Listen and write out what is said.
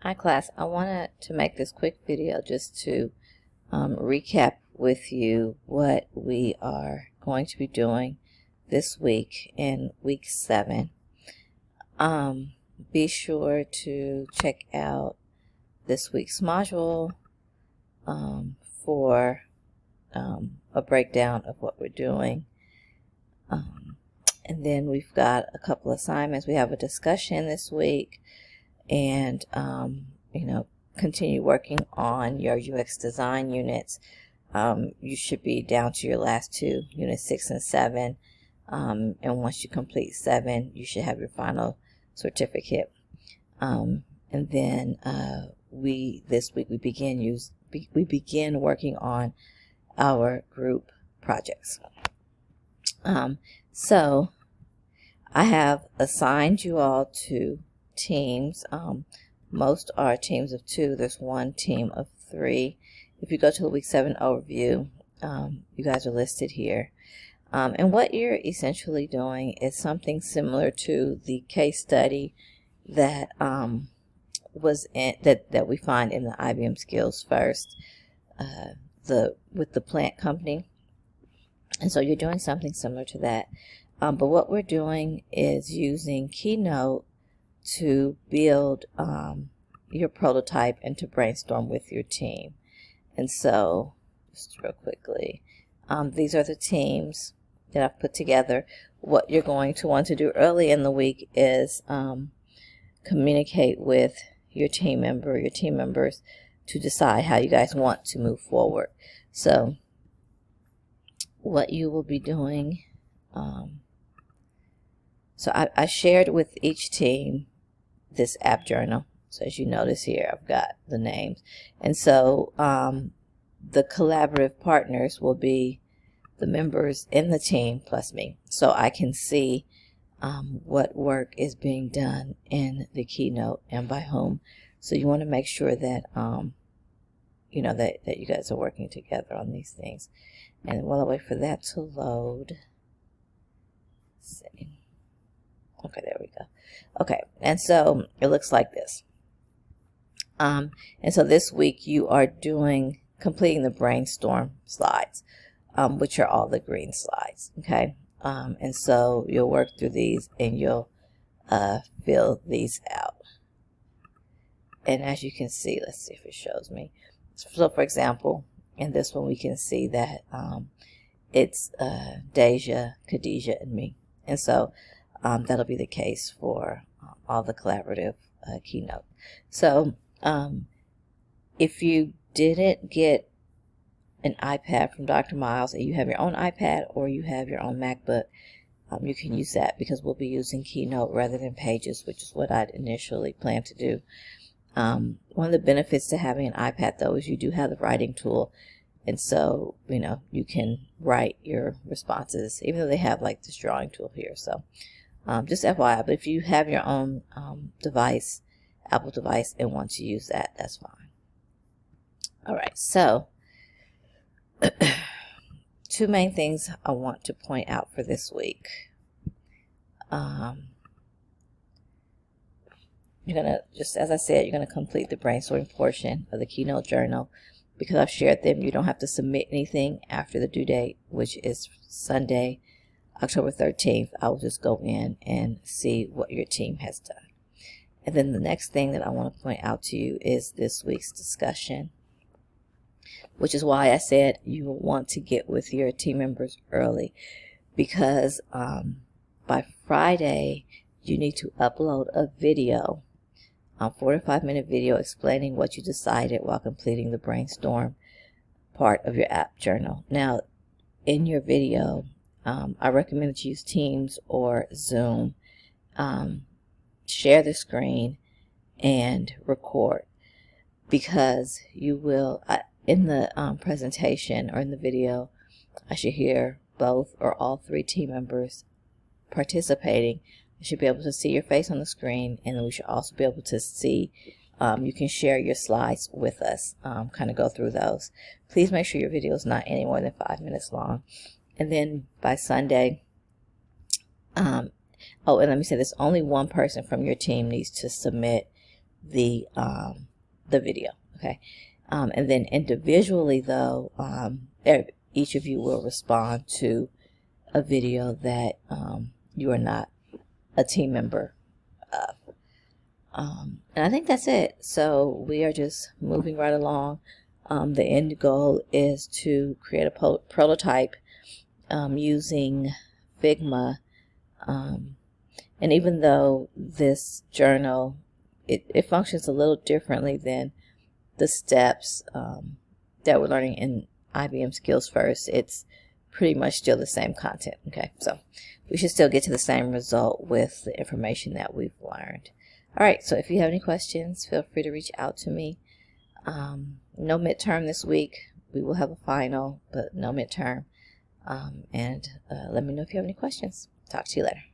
Hi class, I wanted to make this quick video just to recap with you what we are going to be doing this week in week 7. Be sure to check out this week's module for a breakdown of what we're doing. And then we've got a couple assignments. We have a discussion this week, and continue working on your UX design units. You should be down to your last two, units 6 and 7, and once you complete 7, you should have your final certificate. And then this week we begin working on our group projects. So I have assigned you all to teams. Most are teams of 2. There's one team of 3. If you go to the week 7 overview, you guys are listed here. And what you're essentially doing is something similar to the case study that was in that we find in the IBM Skills First, with the plant company. And so you're doing something similar to that. But what we're doing is using Keynote to build your prototype and to brainstorm with your team. And so, just real quickly, these are the teams that I've put together. What you're going to want to do early in the week is communicate with your team members to decide how you guys want to move forward. So what you will be doing, so I shared with each team this app journal. So as you notice here, I've got the names. And so the collaborative partners will be the members in the team plus me. So I can see what work is being done in the Keynote and by whom. So you want to make sure that that you guys are working together on these things. And while I wait for that to load, let's see. Okay, there we go. Okay, and so it looks like this. And so this week you are completing the brainstorm slides, which are all the green slides. Okay, and so you'll work through these and you'll fill these out. And as you can see, let's see if it shows me. So for example, in this one we can see that it's Deja, Khadijah, and me. And so that'll be the case for all the collaborative Keynote. So if you didn't get an iPad from Dr. Miles and you have your own iPad or you have your own MacBook, you can use that because we'll be using Keynote rather than Pages, which is what I'd initially planned to do. One of the benefits to having an iPad, though, is you do have the writing tool. And so, you can write your responses, even though they have like this drawing tool here. So just FYI, but if you have your own device, Apple device, and want to use that, that's fine. All right, so 2 main things I want to point out for this week. You're going to, just as I said, you're going to complete the brainstorming portion of the Keynote journal. Because I've shared them, you don't have to submit anything after the due date, which is Sunday, October 13th. I will just go in and see what your team has done. And then the next thing that I want to point out to you is this week's discussion, which is why I said you will want to get with your team members early, because by Friday you need to upload a video, a 4 to 5 minute video explaining what you decided while completing the brainstorm part of your app journal. Now, in your video, I recommend that you use Teams or Zoom. Share the screen and record, because you will, in the presentation or in the video, I should hear both or all 3 team members participating. You should be able to see your face on the screen, and then we should also be able to see, you can share your slides with us, kind of go through those. Please make sure your video is not any more than 5 minutes long. And then by Sunday, oh, and let me say this, only one person from your team needs to submit the video. Okay. And then individually, though, each of you will respond to a video that you are not a team member of. And I think that's it. So we are just moving right along. The end goal is to create a prototype using Figma. And even though this journal, it functions a little differently than the steps that we're learning in IBM Skills First, it's pretty much still the same content. Okay, so we should still get to the same result with the information that we've learned. All right, so if you have any questions, feel free to reach out to me. No midterm this week. We will have a final, but no midterm. And let me know if you have any questions. Talk to you later.